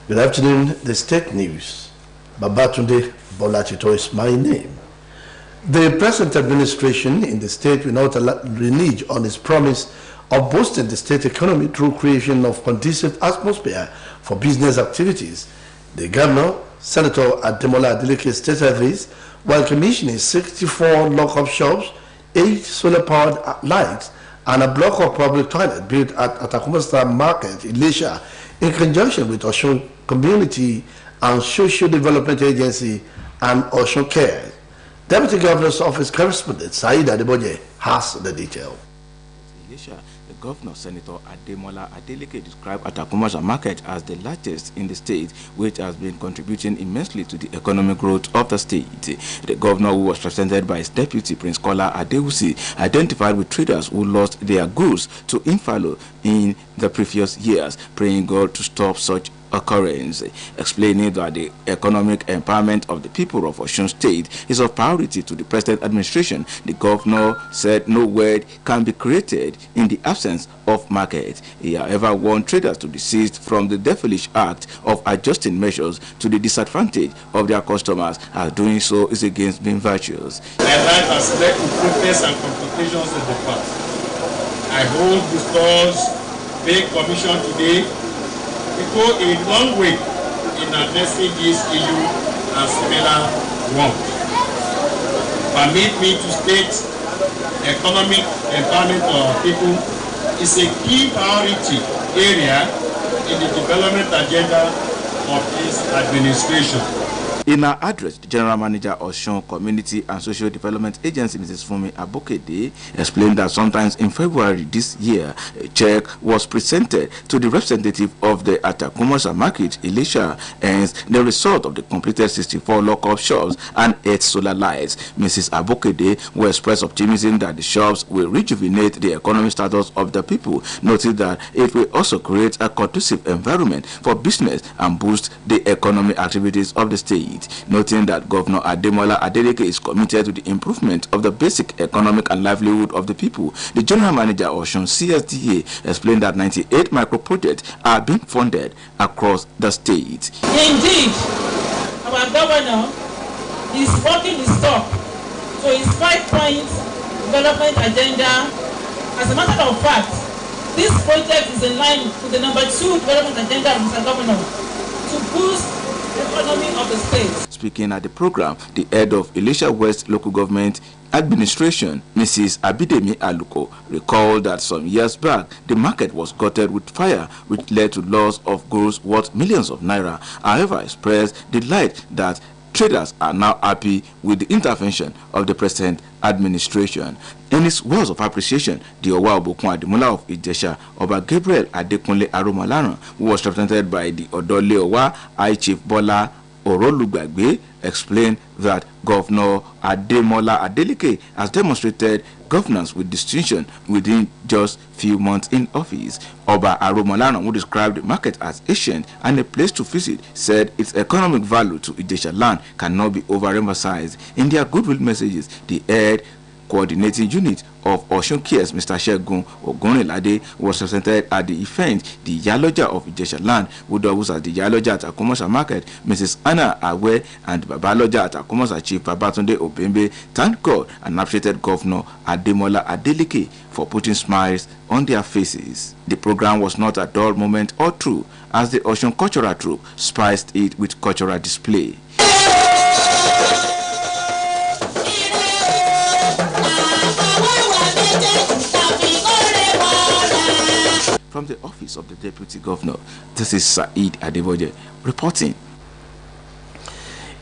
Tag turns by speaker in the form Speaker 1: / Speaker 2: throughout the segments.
Speaker 1: Good afternoon, the state news. Babatunde Bolachito is my name. The present administration in the state will not renege on its promise of boosting the state economy through creation of conducive atmosphere for business activities. The governor, Senator Ademola Adeleke, stated this while commissioning 64 lock-up shops, 8 solar-powered lights, and a block of public toilet built at Atakumasa Market in Ilesha in conjunction with Osun Community and Social Development Agency and Osun Care. Deputy Governor's Office correspondent Said Adeboje has the detail.
Speaker 2: The governor, Senator Ademola Adeleke, described Atakumasa Market as the largest in the state, which has been contributing immensely to the economic growth of the state. The governor, who was represented by his deputy, Prince Kola Adewusi, identified with traders who lost their goods to inflow in the previous years, praying God to stop such occurrence, explaining that the economic empowerment of the people of Osun State is of priority to the present administration. The governor said no word can be created in the absence of market. He, however, warned traders to desist from the devilish act of adjusting measures to the disadvantage of their customers, as doing so is against being virtuous.
Speaker 3: My life has led to protests and confrontations in the past. I hold the stores being commissioned today. We go a long way in addressing this issue and similar ones. Permit me to state economic empowerment of our people is a key priority area in the development agenda of this administration.
Speaker 2: In her address, the General Manager of Osun Community and Social Development Agency, Mrs. Fumi Abokede, explained that sometimes in February this year, a check was presented to the representative of the Atakumasa Market, Ilesha, and the result of the completed 64 lock-up shops and 8 solar lights. Mrs. Abokede will express optimism that the shops will rejuvenate the economic status of the people, noting that it will also create a conducive environment for business and boost the economic activities of the state. Noting that Governor Ademola Adeleke is committed to the improvement of the basic economic and livelihood of the people, the General Manager of Osun CSDA explained that 98 micro-projects are being funded across the state.
Speaker 4: Indeed, our governor is working his talk to his 5-point development agenda. As a matter of fact, this project is in line with the number 2 development agenda of Mr. Governor to boost economy of the state.
Speaker 2: Speaking at the program, the head of Ilesha West Local Government Administration, Mrs. Abidemi Aluko, recalled that some years back, the market was gutted with fire, which led to loss of goods worth millions of naira. However, expressed delight that traders are now happy with the intervention of the present administration. In his words of appreciation, the Owa Obokun Ademola of Ijesha, Oba Gabriel Adekunle Aromalaran, who was represented by the Odole Owa High Chief Bola Orolugbagbe, explained that Governor Ademola Adeleke has demonstrated governance with distinction within just few months in office. Oba Aromalaran, who described the market as ancient and a place to visit, said its economic value to Ijesha land cannot be overemphasized. In their goodwill messages, the head coordinating unit of Osun Cares, Mr. Shegun Ogunrinlade, was represented at the event. The Yaloja of Ijesha land, who doubles as the Yaloja at Atakumasa Market, Mrs. Anna Awe, and Babaloja at Atakumasa Chief Babatunde Obembe, thanked God and appreciated Governor Ademola Adeleke for putting smiles on their faces. The program was not a dull moment or two, as the Osun Cultural Troupe spiced it with cultural display. From the office of the Deputy Governor, this is Said Adeboje reporting.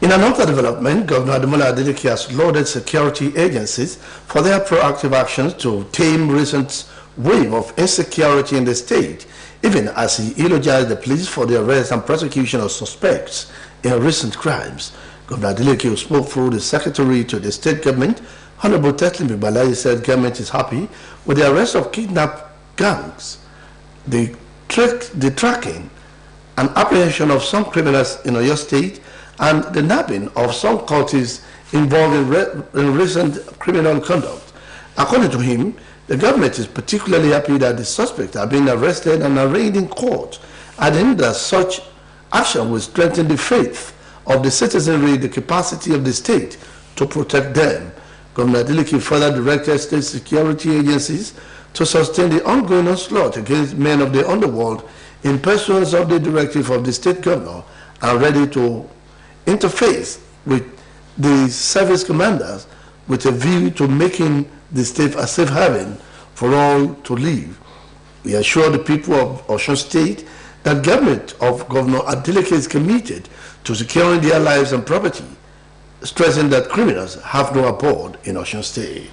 Speaker 1: In another development, Governor Ademola Adeleke has lauded security agencies for their proactive actions to tame recent wave of insecurity in the state, even as he eulogized the police for the arrest and prosecution of suspects in recent crimes. Governor Adeleke, who spoke through the secretary to the state government, Honorable Tetlin Bibalayi, said government is happy with the arrest of kidnapped gangs, the tracking and apprehension of some criminals in Oyo State, and the nabbing of some cultists involved in recent criminal conduct. According to him, the government is particularly happy that the suspects are being arrested and arraigned in court, adding that such action will strengthen the faith of the citizenry in the capacity of the state to protect them. Governor Adeleke further directed state security agencies to sustain the ongoing onslaught against men of the underworld in pursuance of the directive of the state governor and ready to interface with the service commanders with a view to making the state a safe haven for all to live. We assure the people of Osun State that government of Governor Adeleke is committed to securing their lives and property, stressing that criminals have no abode in Osun State.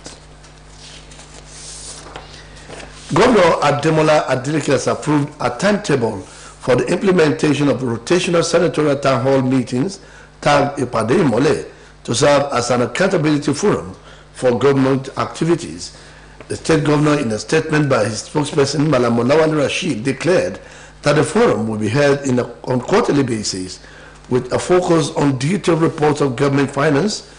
Speaker 1: Governor Ademola Adeleke has approved a timetable for the implementation of rotational senatorial town hall meetings tagged Ipade Mole to serve as an accountability forum for government activities. The state governor, in a statement by his spokesperson, Malam Mulawani Rashid, declared that the forum will be held on quarterly basis with a focus on detailed reports of government finance,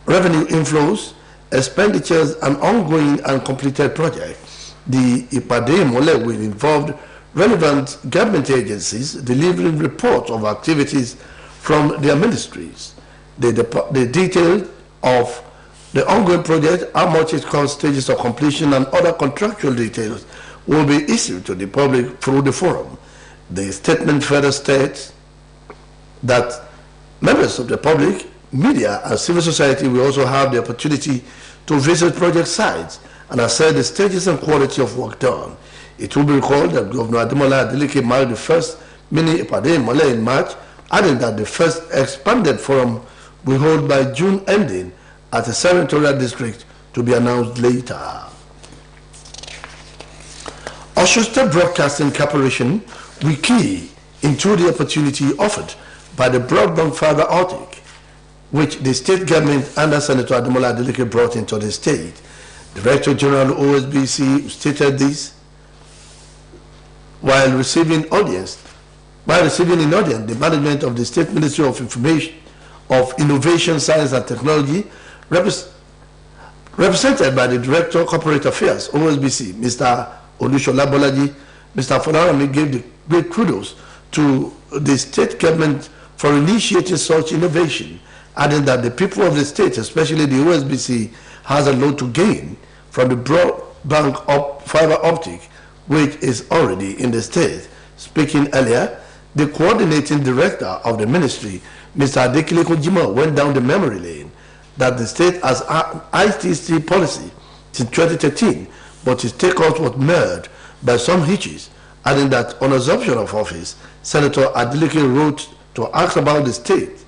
Speaker 1: revenue inflows, expenditures, and ongoing and completed projects. The Ipade Mole will involve relevant government agencies delivering reports of activities from their ministries. The detail of the ongoing project, how much it costs, stages of completion, and other contractual details will be issued to the public through the forum. The statement further states that members of the public, media, and civil society will also have the opportunity to visit project sites and assess the stages and quality of work done. It will be recalled that Governor Ademola Adeleke marked the first mini Ipade Mole in March, adding that the first expanded forum will hold by June ending at a senatorial district to be announced later. Osun State Broadcasting Corporation will key into the opportunity offered by the broadband fiber optic, which the state government under Senator Ademola Adeleke brought into the state. Director General Osbc stated this while receiving in audience the management of the State Ministry of Innovation, Science and Technology, represented by the Director of Corporate Affairs, OSBC, Mr. Olushola Bolaji. Mr. Fonarami gave the great kudos to the state government for initiating such innovation, adding that the people of the state, especially the OSBC, has a lot to gain from the broadband fiber optic, which is already in the state. Speaking earlier, the coordinating director of the ministry, Mr. Adekile Kojima, went down the memory lane that the state has an ITC policy since 2013, but its takeout was marred by some hitches, adding that on assumption of office, Senator Adeleke wrote to ask about the state,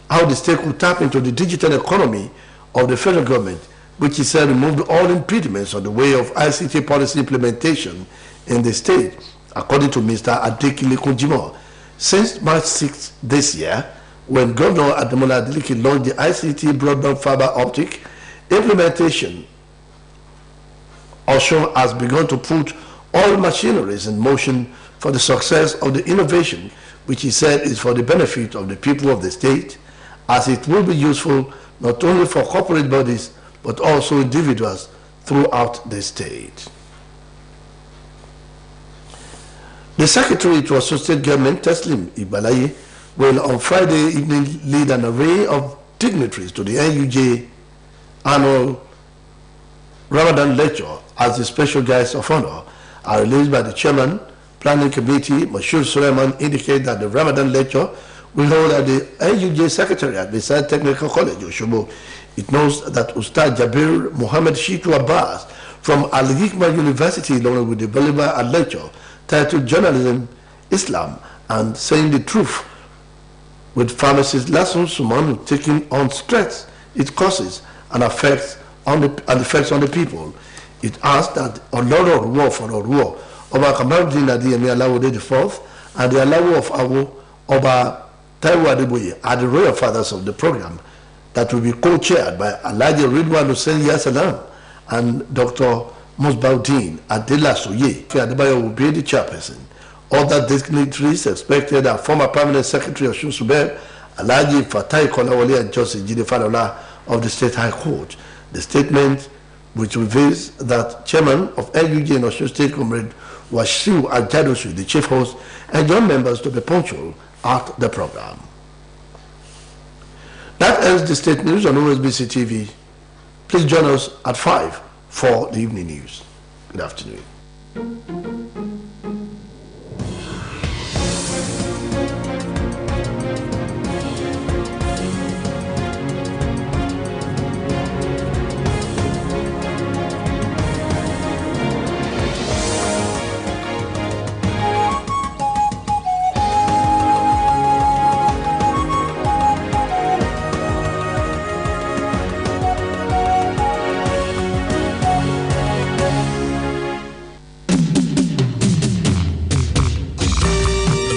Speaker 1: how the state could tap into the digital economy of the federal government, which he said removed all impediments on the way of ICT policy implementation in the state, according to Mr. Adekile Kojima. Since March 6 this year, when Governor Ademola Adeleke launched the ICT broadband fiber optic implementation, Osun has begun to put all machineries in motion for the success of the innovation, which he said is for the benefit of the people of the state, as it will be useful not only for corporate bodies but also individuals throughout the state. The Secretary to Osun State Government, Teslim Ibalaye, will on Friday evening lead an array of dignitaries to the NUJ annual Ramadan lecture as the special guest of honor. Are released by the Chairman, Planning Committee, Mashur Suleiman, indicate that the Ramadan lecture will hold at the NUJ Secretariat beside Technical College, Oshobo. It knows that Ustad Jabir Muhammad Shitu Abbas from Al-Hikmah University will deliver a lecture titled Journalism, Islam, and Saying the Truth, with pharmacist Lasun Suman taking on stress it causes and effects on the people. It asks that Oloro Ruo for Ruo, Oba Kamaruddin Adiyemi Alawode IV, and the Alawo of Awo, Oba Taiwo Adeboye are the royal fathers of the program that will be co-chaired by Alhaji Ridwan Hussein Yasalam and Dr. Musbaudin Adela Soye. Adebayo will be the chairperson. Other dignitaries expected are former Permanent Secretary of Shunsuber, Alhaji Fatai Kolawole and Justice Jide Falola of the State High Court. The statement which reveals that Chairman of LUG in Osun State, Comrade Washiu Ajadosu, the chief host, and joined members to be punctual at the program. That ends the state news on Osbc TV. Please join us at 5 for the evening news. Good afternoon.